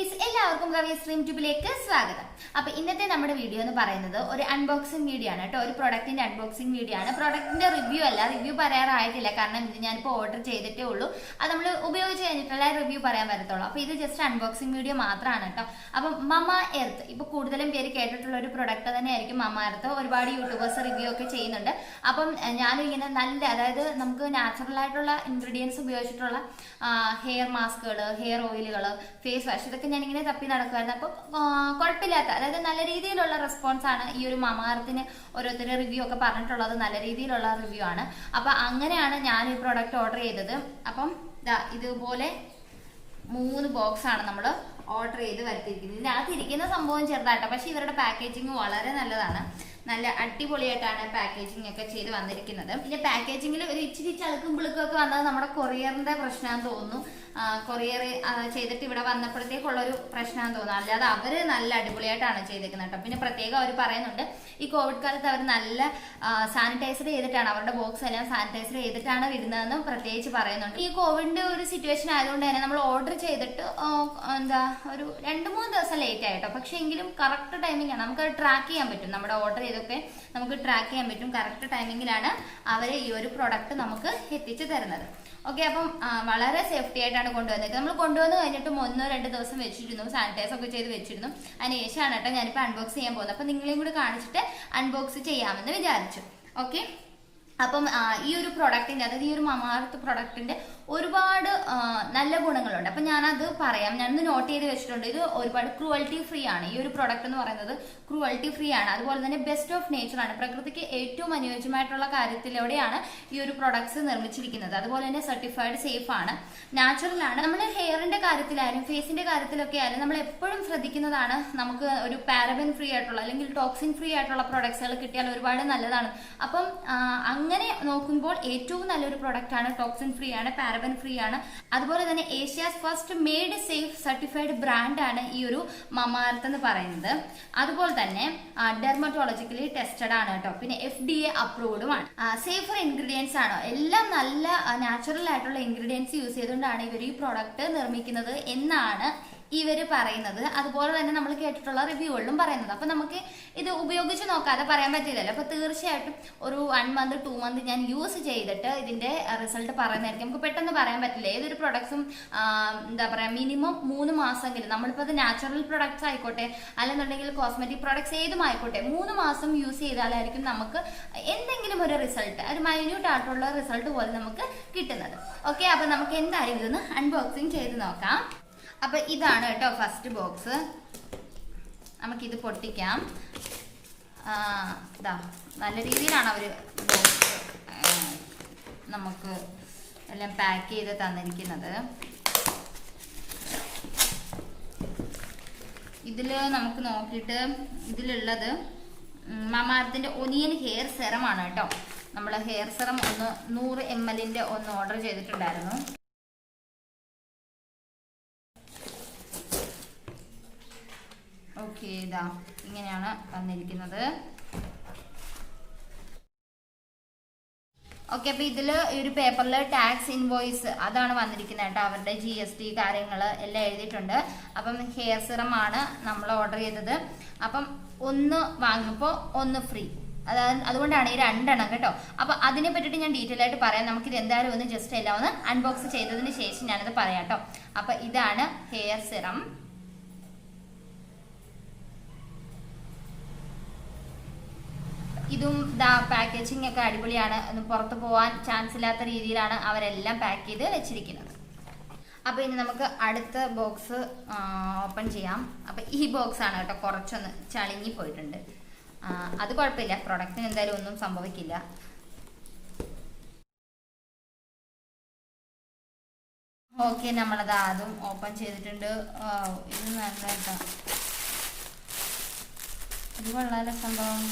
കുട്ടീസ് എല്ലാവർക്കും റവി സ്ട്രീം ട്യൂബിലേക്ക് സ്വാഗതം. അപ്പൊ ഇന്നത്തെ നമ്മുടെ വീഡിയോ എന്ന് പറയുന്നത് ഒരു അൺബോക്സിംഗ് വീഡിയോ ആണ് കേട്ടോ. ഒരു പ്രൊഡക്റ്റിന്റെ അൺബോക്സിംഗ് വീഡിയോ ആണ്. പ്രൊഡക്റ്റിന്റെ റിവ്യൂ അല്ല, റിവ്യൂ പറയാറായിട്ടില്ല, കാരണം ഇത് ഞാനിപ്പോൾ ഓർഡർ ചെയ്തിട്ടേ ഉള്ളൂ. അത് നമ്മൾ ഉപയോഗിച്ച് കഴിഞ്ഞിട്ടുള്ള റിവ്യൂ പറയാൻ പറ്റത്തുള്ളൂ. അപ്പൊ ഇത് ജസ്റ്റ് അൺബോക്സിംഗ് വീഡിയോ മാത്രമാണ് കേട്ടോ. അപ്പം MamaEarth ഇപ്പൊ കൂടുതലും പേര് കേട്ടിട്ടുള്ള ഒരു പ്രൊഡക്റ്റ് തന്നെയായിരിക്കും MamaEarth. ഒരുപാട് യൂട്യൂബേഴ്സ് റിവ്യൂ ഒക്കെ ചെയ്യുന്നുണ്ട്. അപ്പം ഞാനും ഇങ്ങനെ നല്ല, അതായത് നമുക്ക് നാച്ചുറൽ ആയിട്ടുള്ള ഇൻഗ്രീഡിയൻസ് ഉപയോഗിച്ചിട്ടുള്ള ഹെയർ മാസ്കുകൾ, ഹെയർ ഓയിലുകൾ, ഫേസ് വാഷ്, ഇതൊക്കെ ഞാനിങ്ങനെ തപ്പി നടക്കുമായിരുന്നു. അപ്പോൾ കുഴപ്പമില്ലാത്ത, അതായത് നല്ല രീതിയിലുള്ള റെസ്പോൺസ് ആണ് ഈ ഒരു MamaEarthന് ഓരോരുത്തരുടെ റിവ്യൂ ഒക്കെ പറഞ്ഞിട്ടുള്ളത്. നല്ല രീതിയിലുള്ള റിവ്യൂ ആണ്. അപ്പൊ അങ്ങനെയാണ് ഞാൻ ഈ പ്രോഡക്റ്റ് ഓർഡർ ചെയ്തത്. അപ്പം ഇതുപോലെ 3 ബോക്സ് ആണ് നമ്മൾ ഓർഡർ ചെയ്ത് വരുത്തിയിരിക്കുന്നത്. ഇതിനകത്ത് ഇരിക്കുന്ന സംഭവം ചെറുതാട്ടോ, പക്ഷെ ഇവരുടെ പാക്കേജിങ് വളരെ നല്ലതാണ്. നല്ല അടിപൊളിയായിട്ടാണ് പാക്കേജിങ് ഒക്കെ ചെയ്ത് വന്നിരിക്കുന്നത്. പിന്നെ പാക്കേജിങ്ങിൽ ഒരു ഇച്ചിരി ചളുക്കും പുളുക്കൊക്കെ വന്നത് നമ്മുടെ കൊറിയറിന്റെ പ്രശ്നമാണെന്ന് തോന്നുന്നു. കൊറിയർ ചെയ്തിട്ട് ഇവിടെ വന്നപ്പോഴത്തേക്കുള്ള ഒരു പ്രശ്നമാണെന്ന് തോന്നുന്നു. അല്ലാതെ അവര് നല്ല അടിപൊളിയായിട്ടാണ് ചെയ്തേക്കുന്നത് കേട്ടോ. പിന്നെ പ്രത്യേകം അവർ പറയുന്നുണ്ട്, ഈ കോവിഡ് കാലത്ത് അവർ നല്ല സാനിറ്റൈസർ ചെയ്തിട്ടാണ്, അവരുടെ ബോക്സ് എല്ലാം സാനിറ്റൈസർ ചെയ്തിട്ടാണ് വിടുന്നതെന്ന് പ്രത്യേകിച്ച് പറയുന്നുണ്ട്. ഈ കോവിഡിന്റെ ഒരു സിറ്റുവേഷൻ ആയതുകൊണ്ട് തന്നെ നമ്മൾ ഓർഡർ ചെയ്തിട്ട് ഒരു 2-3 ദിവസം ലേറ്റ് ആയിട്ടോ. പക്ഷെ എങ്കിലും കറക്റ്റ് ടൈമിംഗ് ആണ്, നമുക്ക് ട്രാക്ക് ചെയ്യാൻ പറ്റും. നമ്മുടെ ഓർഡർ ചെയ്തൊക്കെ നമുക്ക് ട്രാക്ക് ചെയ്യാൻ പറ്റും. കറക്റ്റ് ടൈമിങ്ങിലാണ് അവർ ഈ ഒരു പ്രൊഡക്റ്റ് നമുക്ക് എത്തിച്ചു തരുന്നത്. ഓക്കെ, അപ്പം വളരെ സേഫ്റ്റി ആയിട്ടാണ് കൊണ്ടുവന്നത്. നമ്മൾ കൊണ്ടുവന്ന് കഴിഞ്ഞിട്ട് 1-2 ദിവസം വെച്ചിരുന്നു, സാനിറ്റൈസ് ഒക്കെ ചെയ്ത് വെച്ചിരുന്നു. അതിന് ശേഷമാണ് കേട്ടോ ഞാനിപ്പോൾ അൺബോക്സ് ചെയ്യാൻ പോകുന്നത്. അപ്പം നിങ്ങളെയും കൂടി കാണിച്ചിട്ട് അൺബോക്സ് ചെയ്യാമെന്ന് വിചാരിച്ചു. ഓക്കെ, അപ്പം ഈ ഒരു പ്രൊഡക്റ്റിന്റെ, അതായത് ഈ ഒരു MamaEarth പ്രൊഡക്റ്റിന്റെ ഒരുപാട് നല്ല ഗുണങ്ങളുണ്ട്. അപ്പൊ ഞാനത് പറയാം. ഞാനൊന്ന് നോട്ട് ചെയ്ത് വെച്ചിട്ടുണ്ട്. ഇത് ഒരുപാട് ക്രൂവൽറ്റി ഫ്രീ ആണ്. ഈ ഒരു പ്രൊഡക്റ്റ് എന്ന് പറയുന്നത് ക്രൂവൽറ്റി ഫ്രീ ആണ്. അതുപോലെ തന്നെ ബെസ്റ്റ് ഓഫ് നേച്ചർ ആണ്. പ്രകൃതിക്ക് ഏറ്റവും അനുയോജ്യമായിട്ടുള്ള കാര്യത്തിലൂടെയാണ് ഈ ഒരു പ്രൊഡക്ട്സ് നിർമ്മിച്ചിരിക്കുന്നത്. അതുപോലെ തന്നെ സർട്ടിഫൈഡ് സേഫ് ആണ്, നാച്ചുറൽ ആണ്. നമ്മൾ ഹെയറിന്റെ കാര്യത്തിലായാലും ഫേസിന്റെ കാര്യത്തിലൊക്കെ ആയാലും നമ്മൾ എപ്പോഴും ശ്രദ്ധിക്കുന്നതാണ്, നമുക്ക് ഒരു പാരബൻ ഫ്രീ ആയിട്ടുള്ള അല്ലെങ്കിൽ ടോക്സിൻ ഫ്രീ ആയിട്ടുള്ള പ്രൊഡക്ട്സുകൾ കിട്ടിയാൽ ഒരുപാട് നല്ലതാണ്. അപ്പം അങ്ങനെ നോക്കുമ്പോൾ ഏറ്റവും നല്ലൊരു പ്രൊഡക്റ്റ് ആണ്. ടോക്സിൻ ഫ്രീ ആണ്, പാരബൻ ഫ്രീ ആണ്. അതുപോലെ തന്നെ Asia's first made safe certified brand ആണ് ഈ ഒരു MamaEarth എന്ന് പറയുന്നത്. അതുപോലെ തന്നെ ഡെർമറ്റോളജിക്കലി ടെസ്റ്റഡ് ആണ് കേട്ടോ. പിന്നെ FDA അപ്രൂവ്ഡും ആണ്. സേഫർ ഇൻഗ്രീഡിയൻസ് ആണ്. എല്ലാം നല്ല നാച്ചുറൽ ആയിട്ടുള്ള ഇൻഗ്രീഡിയൻസ് യൂസ് ചെയ്തുകൊണ്ടാണ് ഇവർ ഈ പ്രോഡക്റ്റ് നിർമ്മിക്കുന്നത് എന്നാണ് ഇവര് പറയുന്നത്. അതുപോലെ തന്നെ നമ്മൾ കേട്ടിട്ടുള്ള റിവ്യൂകളിലും പറയുന്നത്. അപ്പൊ നമുക്ക് ഇത് ഉപയോഗിച്ച് നോക്കാതെ പറയാൻ പറ്റില്ലല്ലോ. അപ്പൊ തീർച്ചയായിട്ടും ഒരു 1 month 2 month ഞാൻ യൂസ് ചെയ്തിട്ട് ഇതിന്റെ റിസൾട്ട് പറയുന്നതായിരിക്കും. നമുക്ക് പെട്ടെന്ന് പറയാൻ പറ്റില്ല. ഏതൊരു പ്രൊഡക്ട്സും എന്താ പറയാ, മിനിമം 3 മാസമെങ്കിലും, നമ്മളിപ്പോൾ അത് നാച്ചുറൽ പ്രൊഡക്ട്സ് ആയിക്കോട്ടെ അല്ലെന്നുണ്ടെങ്കിൽ കോസ്മെറ്റിക് പ്രൊഡക്ട്സ് ഏതും ആയിക്കോട്ടെ, 3 മാസം യൂസ് ചെയ്താലായിരിക്കും നമുക്ക് എന്തെങ്കിലും ഒരു റിസൾട്ട്, ഒരു മൈന്യൂട്ട് ആയിട്ടുള്ള റിസൾട്ട് പോലെ നമുക്ക് കിട്ടുന്നത്. ഓക്കെ, അപ്പൊ നമുക്ക് എന്തായാലും ഇതൊന്ന് അൺബോക്സിങ് ചെയ്ത് നോക്കാം. അപ്പൊ ഇതാണ് കേട്ടോ ഫസ്റ്റ് ബോക്സ്. നമുക്കിത് പൊട്ടിക്കാം. നല്ല രീതിയിലാണ് അവര് ബോക്സ് നമുക്ക് എല്ലാം പാക്ക് ചെയ്ത് തന്നിരിക്കുന്നത്. ഇതില് നമുക്ക് നോക്കിയിട്ട് ഇതിലുള്ളത് MamaEarthന്റെ ഒനിയൻ ഹെയർ സെറം ആണ് കേട്ടോ. നമ്മൾ ഹെയർ സെറം 100 ml ഒന്ന് ഓർഡർ ചെയ്തിട്ടുണ്ടായിരുന്നു. ഓക്കെ, ഇതാ ഇങ്ങനെയാണ് വന്നിരിക്കുന്നത്. ഓക്കെ, അപ്പൊ ഇതില് ഒരു പേപ്പറിൽ ടാക്സ് ഇൻവോയ്സ് അതാണ് വന്നിരിക്കുന്നത് കേട്ടോ. അവരുടെ GST കാര്യങ്ങൾ എല്ലാം എഴുതിയിട്ടുണ്ട്. അപ്പം ഹെയർ സിറം ആണ് നമ്മൾ ഓർഡർ ചെയ്തത്. അപ്പം 1 വാങ്ങുമ്പോൾ 1 ഫ്രീ, അതായത് അതുകൊണ്ടാണ് ഈ 2 എണ്ണം കേട്ടോ. അപ്പൊ അതിനെ പറ്റിയിട്ട് ഞാൻ ഡീറ്റെയിൽ ആയിട്ട് പറയാം. നമുക്കിത് എന്തായാലും ഒന്ന് ജസ്റ്റ് എല്ലാം ഒന്ന് അൺബോക്സ് ചെയ്തതിന് ശേഷം ഞാനത് പറയാം കേട്ടോ. അപ്പൊ ഇതാണ് ഹെയർ സിറം. ഇതും പാക്കേജിങ് ഒക്കെ അടിപൊളിയാണ്. പുറത്ത് പോകാൻ ചാൻസ് ഇല്ലാത്ത രീതിയിലാണ് അവരെല്ലാം പാക്ക് ചെയ്ത് വെച്ചിരിക്കുന്നത്. അപ്പൊ ഇനി നമുക്ക് അടുത്ത ബോക്സ് ഓപ്പൺ ചെയ്യാം. അപ്പൊ ഈ ബോക്സ് ആണ് കേട്ടോ, കുറച്ചൊന്ന് ചളിങ്ങി പോയിട്ടുണ്ട്. അത് കുഴപ്പമില്ല, പ്രൊഡക്റ്റിന് എന്തായാലും ഒന്നും സംഭവിക്കില്ല. ഓക്കെ, നമ്മളത് അതും ഓപ്പൺ ചെയ്തിട്ടുണ്ട്. ഇത് നല്ല കേട്ടോ, ഇത് കൊള്ളാലോ സംഭവം.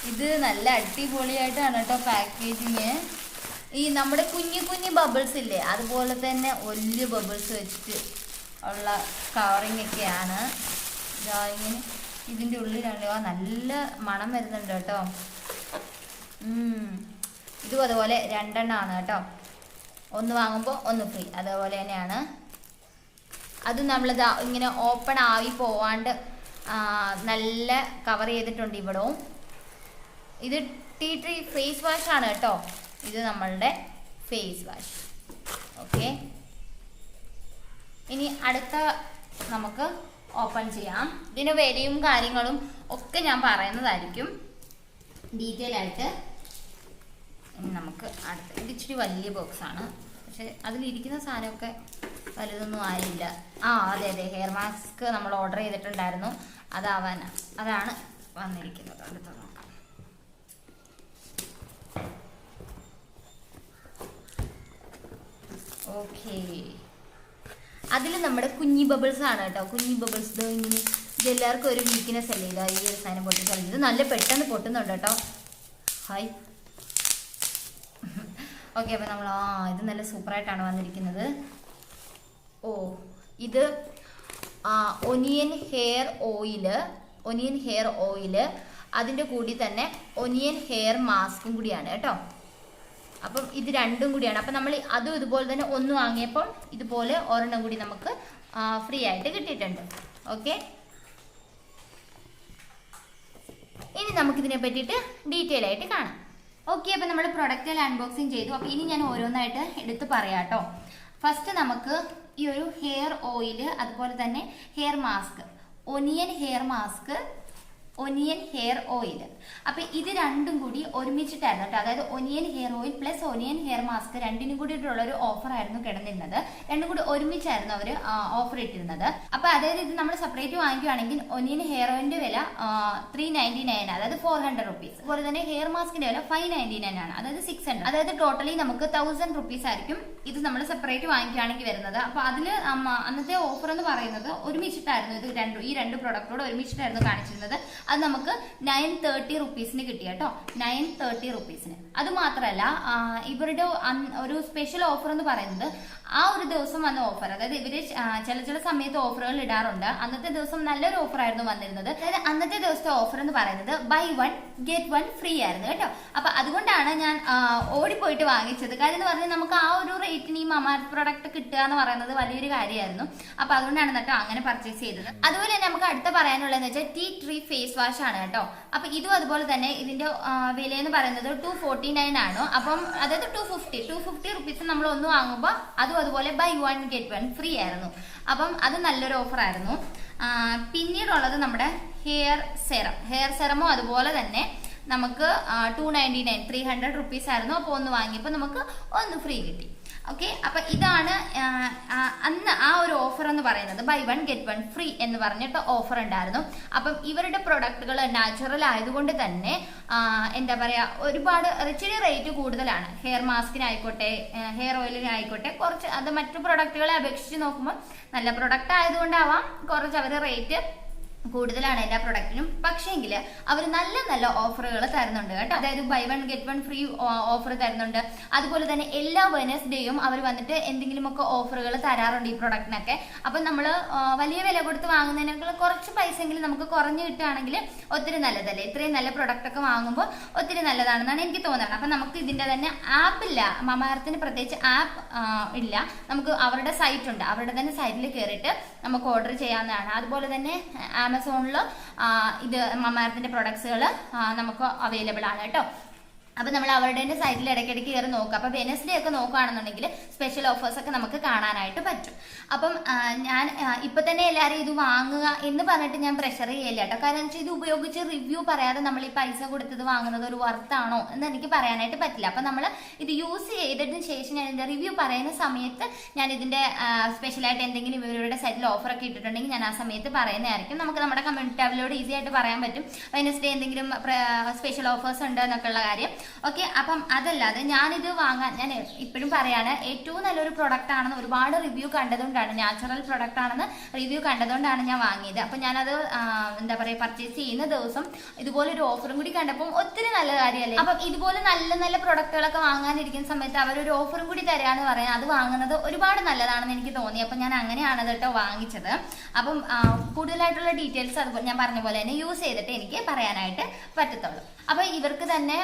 ഇത് നല്ല അടിപൊളിയായിട്ടാണ് കേട്ടോ പാക്കേജിങ്. ഈ നമ്മുടെ കുഞ്ഞു ബബിൾസ് ഇല്ലേ, അതുപോലെ തന്നെ വലിയ ബബിൾസ് വെച്ചിട്ട് ഉള്ള കവറിങ് ഒക്കെയാണ്. ഇങ്ങനെ ഇതിൻ്റെ ഉള്ളിലാണ് നല്ല മണം വരുന്നുണ്ട് കേട്ടോ. ഇതും അതുപോലെ 2 എണ്ണമാണ് കേട്ടോ. 1 വാങ്ങുമ്പോൾ 1 ഫ്രീ, അതേപോലെ തന്നെയാണ്. അത് നമ്മൾ ഇങ്ങനെ ഓപ്പൺ ആയി പോവാണ്ട് നല്ല കവർ ചെയ്തിട്ടുണ്ട് ഇവിടവും. ഇത് ടീ ട്രീ ഫേസ് വാഷ് ആണ് കേട്ടോ. ഇത് നമ്മളുടെ ഫേസ് വാഷ്. ഓക്കെ, ഇനി അടുത്ത നമുക്ക് ഓപ്പൺ ചെയ്യാം. ഇതിന് വിലയും കാര്യങ്ങളും ഒക്കെ ഞാൻ പറയുന്നതായിരിക്കും ഡീറ്റെയിൽ ആയിട്ട്. നമുക്ക് അടുത്ത ഇത് ഇച്ചിരി വലിയ ബോക്സാണ്, പക്ഷെ അതിലിരിക്കുന്ന സാധനമൊക്കെ വലുതൊന്നും ആയില്ല. അതെ ഹെയർ മാസ്ക് നമ്മൾ ഓർഡർ ചെയ്തിട്ടുണ്ടായിരുന്നു, അതാണ് വന്നിരിക്കുന്നത്. അടുത്ത നോക്കാം. ഓക്കെ, അതിൽ നമ്മുടെ കുഞ്ഞി ബബിൾസ് ആണ് കേട്ടോ. കുഞ്ഞി ബബിൾസ് ഇങ്ങനെ ഇത് എല്ലാവർക്കും ഒരു വീക്ക്നെസ് അല്ലേ ഇതാ ഈ ഒരു സാധനം പൊട്ടിച്ചാൽ. ഇത് നല്ല പെട്ടെന്ന് പൊട്ടുന്നുണ്ട് കേട്ടോ. ഹായ്. ഓക്കെ, അപ്പം നമ്മൾ ഇത് നല്ല സൂപ്പറായിട്ടാണ് വന്നിരിക്കുന്നത്. ഇത് ഒനിയൻ ഹെയർ ഓയില് അതിൻ്റെ കൂടി തന്നെ ഒനിയൻ ഹെയർ മാസ്കും കൂടിയാണ് കേട്ടോ. അപ്പം ഇത് രണ്ടും കൂടിയാണ്. അപ്പം നമ്മൾ അതും ഇതുപോലെ തന്നെ ഒന്ന് വാങ്ങിയപ്പോൾ ഇതുപോലെ ഒരെണ്ണം കൂടി നമുക്ക് ഫ്രീ ആയിട്ട് കിട്ടിയിട്ടുണ്ട്. ഓക്കെ, ഇനി നമുക്കിതിനെ പറ്റിയിട്ട് ഡീറ്റെയിൽ ആയിട്ട് കാണാം. ഓക്കെ, അപ്പം നമ്മൾ പ്രൊഡക്റ്റുകൾ അൺബോക്സിങ് ചെയ്തു. അപ്പം ഇനി ഞാൻ ഓരോന്നായിട്ട് എടുത്ത് പറയാം കേട്ടോ. ഫസ്റ്റ് നമുക്ക് ഈ ഒരു ഹെയർ ഓയില്, അതുപോലെ തന്നെ hair mask, onion hair oil. അപ്പൊ ഇത് രണ്ടും കൂടി ഒരുമിച്ചിട്ടായിരുന്നു കേട്ടോ. അതായത് onion hair oil plus onion hair mask രണ്ടിനും കൂടിയിട്ടുള്ള ഒരു ഓഫർ ആയിരുന്നു കിടന്നിരുന്നത്. രണ്ടും കൂടി ഒരുമിച്ചായിരുന്നു അവർ ഓഫർ ഇട്ടിരുന്നത്. അപ്പൊ അതായത് ഇത് നമ്മൾ സെപ്പറേറ്റ് വാങ്ങിക്കുകയാണെങ്കിൽ ഒനിയൻ ഹെയർ ഓയിലിന്റെ വില 399, അതായത് 400 റുപ്പീസ്. അതുപോലെ തന്നെ ഹെയർ മാസ്കിന്റെ വില 599 ആണ്, അതായത് 600. അതായത് ടോട്ടലി നമുക്ക് 1000 റുപ്പീസ് ആയിരിക്കും ഇത് നമ്മൾ സെപ്പറേറ്റ് വാങ്ങിക്കുകയാണെങ്കിൽ വരുന്നത്. അപ്പൊ അതിൽ അന്നത്തെ ഓഫർ എന്ന് പറയുന്നത് ഒരുമിച്ചിട്ടായിരുന്നു. ഈ രണ്ട് പ്രൊഡക്റ്റോട് ഒരുമിച്ചിട്ടായിരുന്നു കാണിച്ചിരുന്നത്. അത് നമുക്ക് 930 റുപ്പീസിന് കിട്ടി കേട്ടോ. 930 റുപ്പീസിന്. അത് മാത്രമല്ല, ഇവരുടെ ഒരു സ്പെഷ്യൽ ഓഫർ എന്ന് പറയുന്നത് ആ ഒരു ദിവസം വന്ന ഓഫർ, അതായത് ഇവര് ചില സമയത്ത് ഓഫറുകൾ ഇടാറുണ്ട്. അന്നത്തെ ദിവസം നല്ലൊരു ഓഫർ ആയിരുന്നു വന്നിരുന്നത്. അതായത് അന്നത്തെ ദിവസത്തെ ഓഫർ എന്ന് പറയുന്നത് ബൈ 1 ഗെറ്റ് 1 ഫ്രീ ആയിരുന്നു കേട്ടോ. അപ്പൊ അതുകൊണ്ടാണ് ഞാൻ ഓടിപ്പോയിട്ട് വാങ്ങിച്ചത്. കാര്യം എന്ന് പറഞ്ഞാൽ നമുക്ക് ആ ഒരു റേറ്റിന് ഈ മമാഎർത്ത് പ്രൊഡക്റ്റ് കിട്ടുക എന്ന് പറയുന്നത് വലിയൊരു കാര്യമായിരുന്നു. അപ്പൊ അതുകൊണ്ടാണ് കേട്ടോ അങ്ങനെ പർച്ചേസ് ചെയ്തത്. അതുപോലെ തന്നെ നമുക്ക് അടുത്ത പറയാനുള്ളതെന്ന് വെച്ചാൽ ടീ ട്രീ ഫേസ് വാഷ് ആണ് കേട്ടോ. അപ്പൊ ഇതും അതുപോലെ തന്നെ ഇതിന്റെ വില എന്ന് പറയുന്നത് 249 ആണ്. അപ്പം അതായത് 250 റുപ്പീസ് നമ്മൾ ഒന്ന് വാങ്ങുമ്പോൾ അതുപോലെ ബൈ 1 ഗെറ്റ് 1 ഫ്രീ ആയിരുന്നു. അപ്പം അത് നല്ലൊരു ഓഫർ ആയിരുന്നു. പിന്നീടുള്ളത് നമ്മുടെ ഹെയർ സെറമോ അതുപോലെ തന്നെ നമുക്ക് 299, 300 റുപ്പീസ് ആയിരുന്നു. അപ്പോൾ ഒന്ന് വാങ്ങിയപ്പോൾ നമുക്ക് ഒന്ന് ഫ്രീ കിട്ടി. ഓക്കെ, അപ്പൊ ഇതാണ് അന്ന് ആ ഒരു ഓഫർ എന്ന് പറയുന്നത്. ബൈ 1 ഗെറ്റ് 1 ഫ്രീ എന്ന് പറഞ്ഞിട്ട് ഓഫർ ഉണ്ടായിരുന്നു. അപ്പം ഇവരുടെ പ്രൊഡക്റ്റുകൾ നാച്ചുറൽ ആയതുകൊണ്ട് തന്നെ എന്താ പറയാ, ഒരുപാട് ഇച്ചിരി റേറ്റ് കൂടുതലാണ്. ഹെയർ മാസ്കിനായിക്കോട്ടെ ഹെയർ ഓയിലിനായിക്കോട്ടെ കുറച്ച്, അത് മറ്റു പ്രൊഡക്റ്റുകളെ അപേക്ഷിച്ച് നോക്കുമ്പോൾ നല്ല പ്രൊഡക്റ്റ് ആയതുകൊണ്ടാവാം കുറച്ച് അവർ റേറ്റ് കൂടുതലാണ് എല്ലാ പ്രൊഡക്റ്റിനും. പക്ഷേങ്കിൽ അവർ നല്ല നല്ല ഓഫറുകൾ തരുന്നുണ്ട് കേട്ടോ. അതായത് ബൈ 1 ഗെറ്റ് 1 ഫ്രീ ഓഫർ തരുന്നുണ്ട്. അതുപോലെ തന്നെ എല്ലാ വെനസ്ഡേയും അവർ വന്നിട്ട് എന്തെങ്കിലുമൊക്കെ ഓഫറുകൾ തരാറുണ്ട് ഈ പ്രൊഡക്റ്റിനൊക്കെ. അപ്പം നമ്മൾ വലിയ വില കൊടുത്ത് വാങ്ങുന്നതിനേക്കാൾ കുറച്ച് പൈസയെങ്കിലും നമുക്ക് കുറഞ്ഞു കിട്ടുകയാണെങ്കിൽ ഒത്തിരി നല്ലതല്ലേ. ഇത്രയും നല്ല പ്രൊഡക്റ്റ് ഒക്കെ വാങ്ങുമ്പോൾ ഒത്തിരി നല്ലതാണെന്നാണ് എനിക്ക് തോന്നുന്നത്. അപ്പം നമുക്ക് ഇതിന്റെ തന്നെ ആപ്പില്ല, മമാഎർത്തിന് പ്രത്യേകിച്ച് ആപ്പ് ഇല്ല. നമുക്ക് അവരുടെ സൈറ്റ് ഉണ്ട്, അവരുടെ തന്നെ സൈറ്റിൽ കയറിയിട്ട് നമുക്ക് ഓർഡർ ചെയ്യാവുന്നതാണ്. അതുപോലെ തന്നെ ആമസോണിൽ ഇത് മമാഎർത്തിന്റെ പ്രൊഡക്ട്സുകൾ നമുക്ക് അവൈലബിൾ ആണ് കേട്ടോ. അപ്പൊ നമ്മൾ അവരുടെ തന്നെ സൈറ്റിൽ ഇടയ്ക്കിടയ്ക്ക് കയറി നോക്കാം. അപ്പൊ വെനസ്ഡേ ഒക്കെ നോക്കുകയാണെന്നുണ്ടെങ്കിൽ സ്പെഷ്യൽ ഓഫേഴ്സ് ഒക്കെ നമുക്ക് കാണാനായിട്ട് പറ്റും. അപ്പം ഞാൻ ഇപ്പൊ തന്നെ എല്ലാവരും ഇത് വാങ്ങുക എന്ന് പറഞ്ഞിട്ട് ഞാൻ പ്രഷർ ചെയ്യില്ല കേട്ടോ. കാരണം എന്ന് വെച്ചാൽ ഇത് ഉപയോഗിച്ച് റിവ്യൂ പറയാതെ നമ്മൾ ഈ പൈസ കൊടുത്തത് വാങ്ങുന്നത് ഒരു വർത്താണോ എന്ന് എനിക്ക് പറയാനായിട്ട് പറ്റില്ല. അപ്പൊ നമ്മൾ ഇത് യൂസ് ചെയ്തതിന് ശേഷം ഞാൻ ഇതിന്റെ റിവ്യൂ പറയുന്ന സമയത്ത് ഞാൻ ഇതിന്റെ സ്പെഷ്യലായിട്ട് എന്തെങ്കിലും ഇവരുടെ സൈറ്റിൽ ഓഫർ ഒക്കെ ഇട്ടിട്ടുണ്ടെങ്കിൽ ഞാൻ ആ സമയത്ത് പറയുന്നതായിരിക്കും. നമുക്ക് നമ്മുടെ കമ്മ്യൂണിറ്റി ടാബിലോട് ഈസി ആയിട്ട് പറയാൻ പറ്റും വെനസ്ഡേ എന്തെങ്കിലും സ്പെഷ്യൽ ഓഫേഴ്സ് ഉണ്ട് എന്നൊക്കെയുള്ള കാര്യം. ഓക്കെ, അപ്പം അതല്ലാതെ ഞാനിത് വാങ്ങാൻ ഞാൻ ഇപ്പോഴും പറയാണ്, ഏറ്റവും നല്ലൊരു പ്രൊഡക്റ്റ് ആണെന്ന് ഒരുപാട് റിവ്യൂ കണ്ടതുകൊണ്ടാണ്, നാച്ചുറൽ പ്രൊഡക്റ്റ് ആണെന്ന് റിവ്യൂ കണ്ടതുകൊണ്ടാണ് ഞാൻ വാങ്ങിയത്. അപ്പം ഞാനത് എന്താ പറയുക, പർച്ചേസ് ചെയ്യുന്ന ദിവസം ഇതുപോലൊരു ഓഫറും കൂടി കണ്ടപ്പോൾ ഒത്തിരി നല്ല കാര്യമല്ലേ. അപ്പം ഇതുപോലെ നല്ല നല്ല പ്രൊഡക്റ്റുകളൊക്കെ വാങ്ങാനിരിക്കുന്ന സമയത്ത് അവരൊരു ഓഫറും കൂടി തരാമെന്ന് പറയാൻ അത് വാങ്ങുന്നത് ഒരുപാട് നല്ലതാണെന്ന് എനിക്ക് തോന്നി. അപ്പം ഞാൻ അങ്ങനെയാണ് കേട്ടോ വാങ്ങിച്ചത്. അപ്പം കൂടുതലായിട്ടുള്ള ഡീറ്റെയിൽസ് അതുപോലെ ഞാൻ പറഞ്ഞ പോലെ തന്നെ യൂസ് ചെയ്തിട്ട് എനിക്ക് പറയാനായിട്ട് പറ്റത്തുള്ളൂ. അപ്പൊ ഇവർക്ക് തന്നെ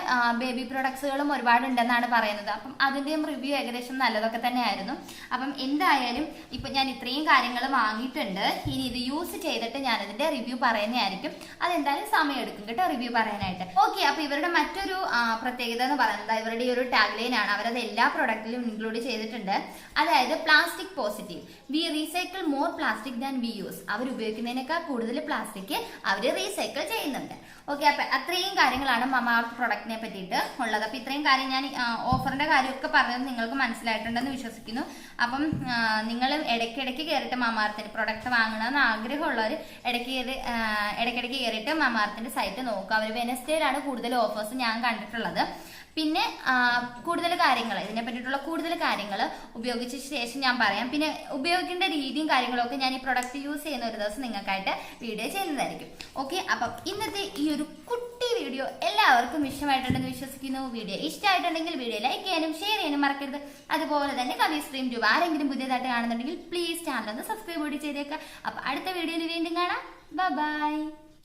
ബേബി പ്രൊഡക്ട്സുകളും ഒരുപാടുണ്ടെന്നാണ് പറയുന്നത്. അപ്പം അതിന്റെയും റിവ്യൂ ഏകദേശം നല്ലതൊക്കെ തന്നെയായിരുന്നു. അപ്പം എന്തായാലും ഇപ്പൊ ഞാൻ ഇത്രയും കാര്യങ്ങൾ വാങ്ങിയിട്ടുണ്ട്. ഇനി ഇത് യൂസ് ചെയ്തിട്ട് ഞാൻ ഇതിന്റെ റിവ്യൂ പറയുന്നതായിരിക്കും. അതെന്തായാലും സമയം എടുക്കും കേട്ടോ റിവ്യൂ പറയാനായിട്ട്. ഓക്കെ, അപ്പൊ ഇവരുടെ മറ്റൊരു പ്രത്യേകത എന്ന് പറയുന്നത് ഇവരുടെ ഈ ഒരു ടാഗ് ലൈൻ ആണ്. അവരത് എല്ലാ പ്രൊഡക്റ്റിലും ഇൻക്ലൂഡ് ചെയ്തിട്ടുണ്ട്. അതായത് plastic positive, we recycle more plastic than we use. അവർ ഉപയോഗിക്കുന്നതിനേക്കാൾ കൂടുതൽ പ്ലാസ്റ്റിക് അവർ റീസൈക്കിൾ ചെയ്യുന്നുണ്ട്. ഓക്കെ, അപ്പൊ അത്രയും കാര്യങ്ങളാണ് മമാഅർത്ത് പ്രൊഡക്റ്റിനെ പറ്റിയിട്ട് ഉള്ളത്. അപ്പൊ ഇത്രയും കാര്യം ഞാൻ ഓഫറിന്റെ കാര്യമൊക്കെ പറഞ്ഞത് നിങ്ങൾക്ക് മനസ്സിലായിട്ടുണ്ടെന്ന് വിശ്വസിക്കുന്നു. അപ്പം നിങ്ങൾ ഇടയ്ക്കിടയ്ക്ക് കയറിയിട്ട് മമാഅർത്തിന്റെ പ്രൊഡക്റ്റ് വാങ്ങണമെന്ന് ആഗ്രഹമുള്ളവർ ഇടയ്ക്കിടയ്ക്ക് കയറിയിട്ട് മമാഅർത്തിന്റെ സൈറ്റ് നോക്കുക. അവർ വെനസ്ഡേയിലാണ് കൂടുതൽ ഓഫേഴ്സ് ഞാൻ കണ്ടിട്ടുള്ളത്. പിന്നെ കൂടുതൽ കാര്യങ്ങൾ ഇതിനെ പറ്റിയിട്ടുള്ള കൂടുതൽ കാര്യങ്ങൾ ഉപയോഗിച്ച ശേഷം ഞാൻ പറയാം. പിന്നെ ഉപയോഗിക്കേണ്ട രീതിയും കാര്യങ്ങളൊക്കെ ഞാൻ ഈ പ്രൊഡക്റ്റ് യൂസ് ചെയ്യുന്ന ഒരു ദിവസം നിങ്ങൾക്കായിട്ട് വീഡിയോ ചെയ്യുന്നതായിരിക്കും. ഓക്കെ, അപ്പം ഇന്നത്തെ ഈ ഒരു കുട്ടി വീഡിയോ എല്ലാവർക്കും ഇഷ്ടമായിട്ടുണ്ടെന്ന് വിശ്വസിക്കുന്നു. വീഡിയോ ഇഷ്ടമായിട്ടുണ്ടെങ്കിൽ വീഡിയോ ലൈക്ക് ചെയ്യാനും ഷെയർ ചെയ്യാനും മറക്കരുത്. അതുപോലെ തന്നെ കവി സ്ട്രീം ട്യൂബ് ആരെങ്കിലും പുതിയതായിട്ട് കാണുന്നുണ്ടെങ്കിൽ പ്ലീസ് ചാനൽ ഒന്ന് സബ്സ്ക്രൈബ് കൂടി ചെയ്തേക്കുക. അപ്പൊ അടുത്ത വീഡിയോയിൽ വീണ്ടും കാണാം. ബൈ.